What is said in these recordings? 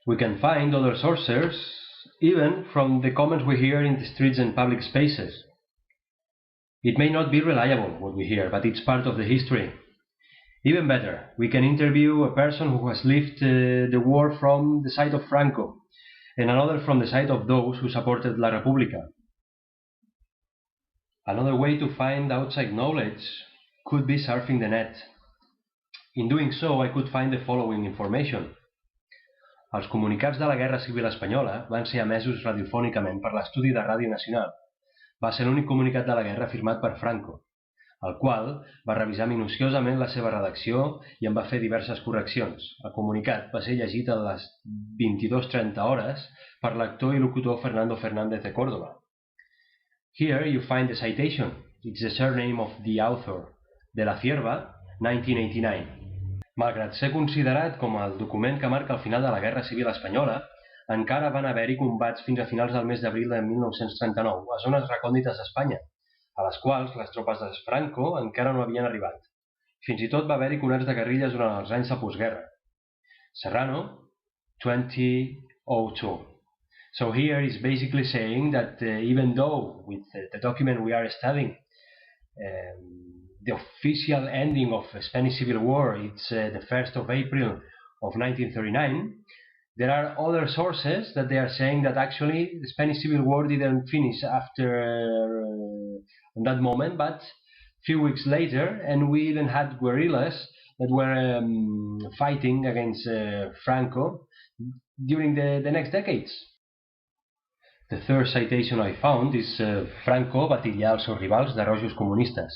We can find other sources even from the comments we hear in the streets and public spaces. It may not be reliable what we hear, but it's part of the history. Even better, we can interview a person who has lived the war from the side of Franco, and another from the side of those who supported La Repubblica. Another way to find outside knowledge could be surfing the net. In doing so, I could find the following information. Els comunicats de la Guerra Civil Espanyola van ser emesos radiofònicament per l'Estudi de Ràdio Nacional. Va ser l'únic comunicat de la guerra firmat per Franco, el qual va revisar minuciosament la seva redacció i en va fer diverses correccions. El comunicat va ser llegit a les 22:30 hores per l'actor i locutor Fernando Fernández de Córdoba. Here you find the citation. It's the surname of the author, de la Cierva, 1989. Malgrat ser considerat com el document que marca el final de la Guerra Civil Espanyola, encara van haver-hi combats fins a finals del mes d'abril de 1939 a zones recòndites d'Espanya, a les quals les tropes de Franco encara no havien arribat. Fins i tot va haver-hi conats de guerrilles durant els anys de postguerra. Serrano, 2002. So here is basically saying that even though with the document we are studying, the official ending of the Spanish Civil War, it's the 1st of April of 1939, there are other sources that they are saying that actually the Spanish Civil War didn't finish after that moment, but a few weeks later, and we even had guerrillas that were fighting against Franco during the next decades. The third citation I found is Franco va titllar els seus rivals de rojos comunistes,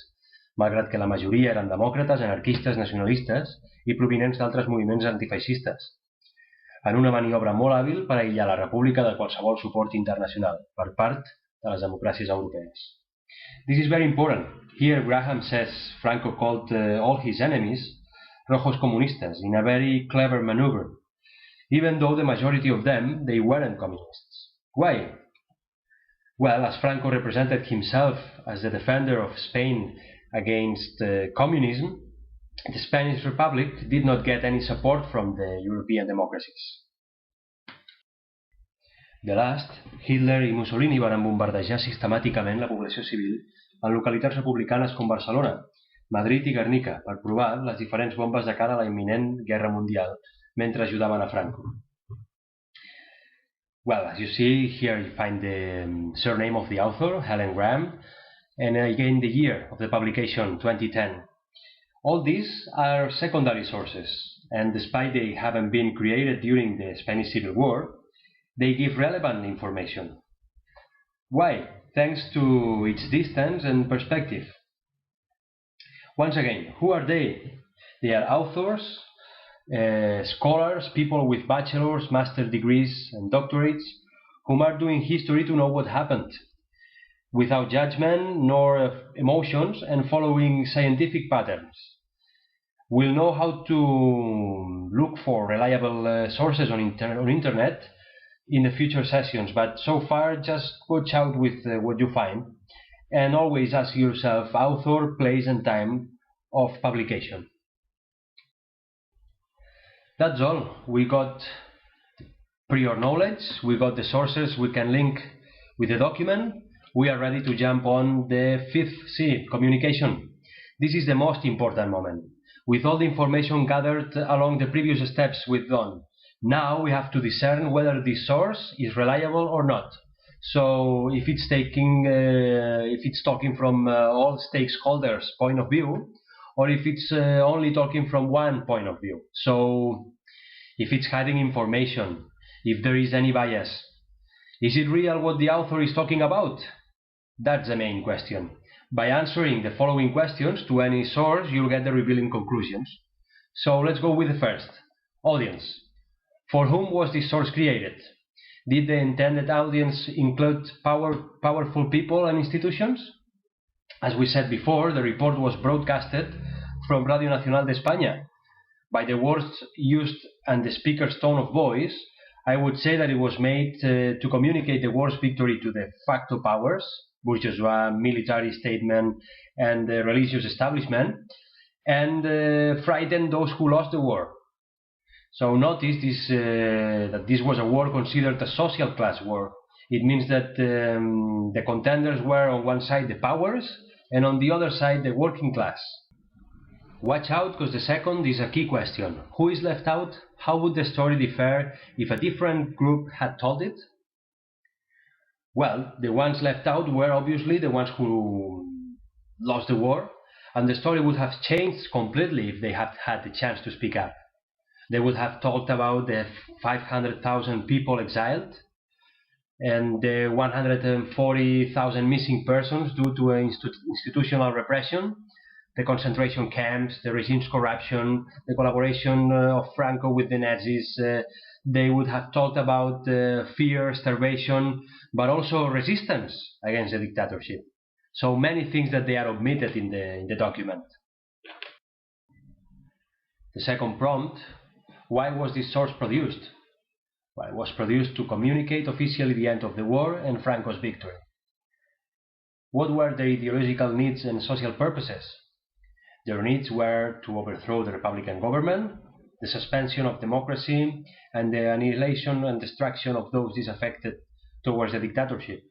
malgrat que la majoria eren demòcrates, anarquistes, nacionalistes i provinents d'altres moviments antifeixistes, en una maniobra molt hàbil per aïllar la República de qualsevol suport internacional per part de les democràcies europees. This is very important. Here Graham says Franco called all his enemies rojos comunistas in a very clever maneuver, even though the majority of them, they weren't communists. Why? Well, as Franco represented himself as the defender of Spain against communism, the Spanish Republic did not get any support from the European democracies. The last, Hitler i Mussolini van bombardejar sistemàticament la població civil en localitats republicanes com Barcelona, Madrid i Guernica per provar les diferents bombes de cara a la imminent guerra mundial mentre ajudaven a Franco. Well, as you see, here you find the surname of the author, Helen Graham, and again the year of the publication, 2010. All these are secondary sources, and despite they haven't been created during the Spanish Civil War, they give relevant information. Why? Thanks to its distance and perspective. Once again, who are they? They are authors, scholars, people with bachelor's, master's degrees and doctorates, whom are doing history to know what happened, without judgment nor emotions and following scientific patterns. We'll know how to look for reliable sources on internet in the future sessions, but so far just watch out with what you find and always ask yourself author, place and time of publication. That's all. We got prior knowledge, we got the sources we can link with the document. We are ready to jump on the fifth C, communication. This is the most important moment. With all the information gathered along the previous steps we've done, now we have to discern whether this source is reliable or not. So if it's talking from all stakeholders' point of view, or if it's only talking from one point of view. So if it's hiding information, if there is any bias, is it real what the author is talking about? That's the main question. By answering the following questions to any source, you'll get the revealing conclusions. So let's go with the first. Audience. For whom was this source created? Did the intended audience include powerful people and institutions? As we said before, the report was broadcasted from Radio Nacional de España. By the words used and the speaker's tone of voice, I would say that it was made to communicate the war's victory to the facto powers, bourgeois, military statesmen, and the religious establishment, and frighten those who lost the war. So notice this, that this was a war considered a social class war. It means that the contenders were on one side the powers and on the other side the working class. Watch out, because the second is a key question. Who is left out? How would the story differ if a different group had told it? Well, the ones left out were obviously the ones who lost the war, and the story would have changed completely if they had had the chance to speak up. They would have talked about the 500,000 people exiled and the 140,000 missing persons due to institutional repression, the concentration camps, the regime's corruption, the collaboration of Franco with the Nazis. They would have talked about fear, starvation, but also resistance against the dictatorship. So many things that they are omitted in the document. The second prompt: why was this source produced? Well, it was produced to communicate officially the end of the war and Franco's victory. What were their ideological needs and social purposes? Their needs were to overthrow the Republican government, the suspension of democracy, and the annihilation and destruction of those disaffected towards the dictatorship.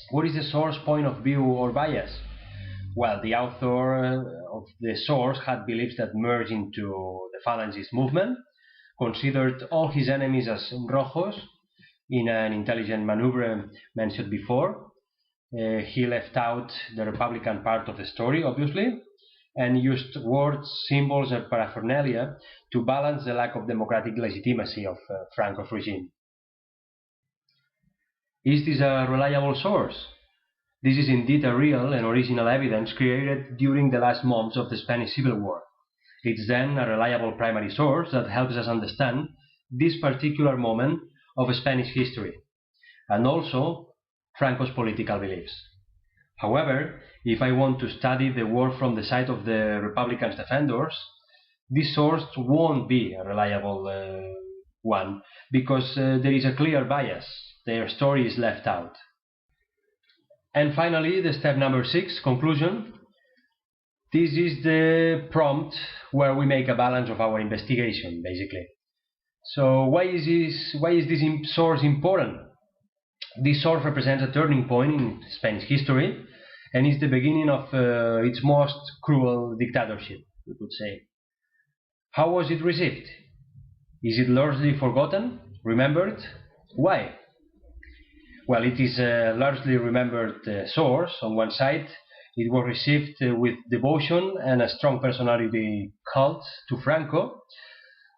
What is the source point of view or bias? Well, the author of the source had beliefs that merged into the Falangist movement, considered all his enemies as rojos in an intelligent maneuver mentioned before. He left out the Republican part of the story, obviously, and used words, symbols, and paraphernalia to balance the lack of democratic legitimacy of Franco's regime. Is this a reliable source? This is indeed a real and original evidence created during the last months of the Spanish Civil War. It's then a reliable primary source that helps us understand this particular moment of Spanish history, and also Franco's political beliefs. However, if I want to study the war from the side of the Republicans' defenders, this source won't be a reliable one, because there is a clear bias. Their story is left out. And finally, the step number 6, conclusion. This is the prompt where we make a balance of our investigation, basically. So why is this source important? This source represents a turning point in Spanish history and is the beginning of its most cruel dictatorship, we could say. How was it received? Is it largely forgotten? Remembered? Why? Well, it is a largely remembered source. On one side, it was received with devotion and a strong personality cult to Franco.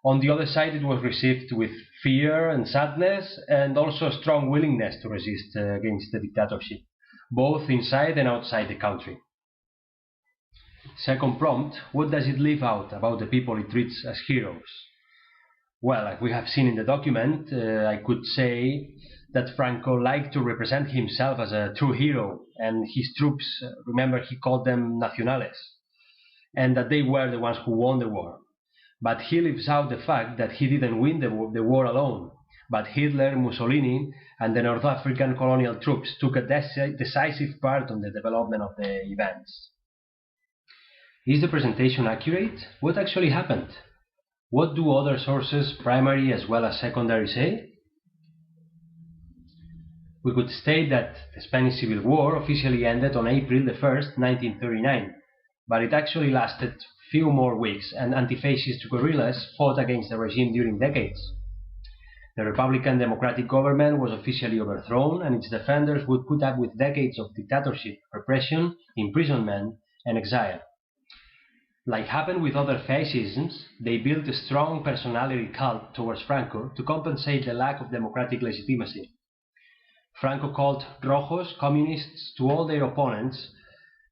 On the other side, it was received with fear and sadness, and also a strong willingness to resist against the dictatorship, both inside and outside the country. Second prompt: what does it leave out about the people it treats as heroes? Well, like we have seen in the document, I could say that Franco liked to represent himself as a true hero, and his troops, remember, he called them nacionales, and that they were the ones who won the war. But he leaves out the fact that he didn't win the war alone, but Hitler, Mussolini, and the North African colonial troops took a decisive part in the development of the events. Is the presentation accurate? What actually happened? What do other sources, primary as well as secondary, say? We could state that the Spanish Civil War officially ended on April 1st, 1939, but it actually lasted few more weeks, and anti-fascist guerrillas fought against the regime during decades. The Republican Democratic government was officially overthrown, and its defenders would put up with decades of dictatorship, repression, imprisonment, and exile. Like happened with other fascisms, they built a strong personality cult towards Franco to compensate the lack of democratic legitimacy. Franco called rojos communists to all their opponents,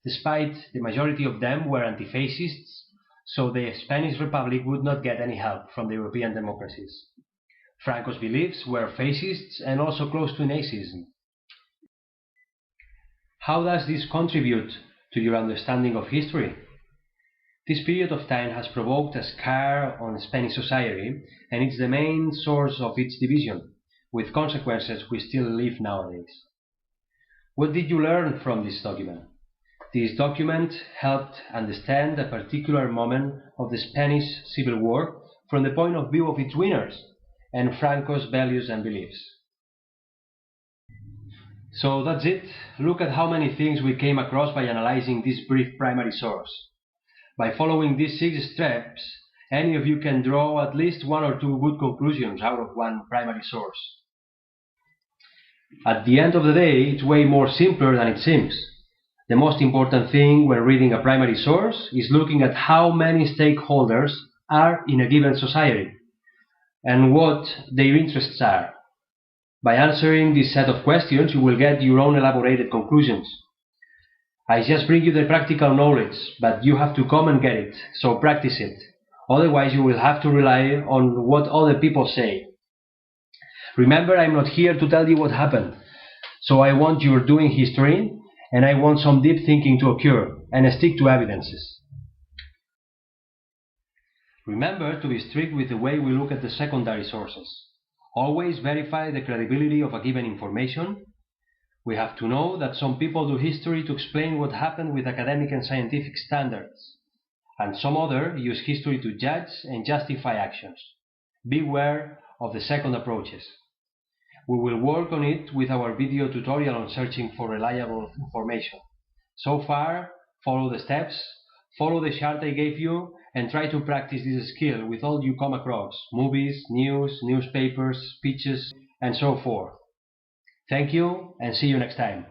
despite the majority of them were anti-fascists, so the Spanish Republic would not get any help from the European democracies. Franco's beliefs were fascists and also close to Nazism. How does this contribute to your understanding of history? This period of time has provoked a scar on Spanish society, and it's the main source of its division, with consequences we still live nowadays. What did you learn from this document? This document helped understand a particular moment of the Spanish Civil War from the point of view of its winners and Franco's values and beliefs. So that's it. Look at how many things we came across by analyzing this brief primary source. By following these 6 steps, any of you can draw at least 1 or 2 good conclusions out of one primary source. At the end of the day, it's way more simpler than it seems. The most important thing when reading a primary source is looking at how many stakeholders are in a given society and what their interests are. By answering this set of questions, you will get your own elaborated conclusions. I just bring you the practical knowledge, but you have to come and get it, so practice it. Otherwise, you will have to rely on what other people say. Remember, I'm not here to tell you what happened, so I want your doing history, and I want some deep thinking to occur, and stick to evidences. Remember to be strict with the way we look at the secondary sources. Always verify the credibility of a given information. We have to know that some people do history to explain what happened with academic and scientific standards, and some other use history to judge and justify actions. Beware of the second approaches. We will work on it with our video tutorial on searching for reliable information. So far, follow the steps, follow the chart I gave you, and try to practice this skill with all you come across: movies, news, newspapers, speeches, and so forth. Thank you, and see you next time.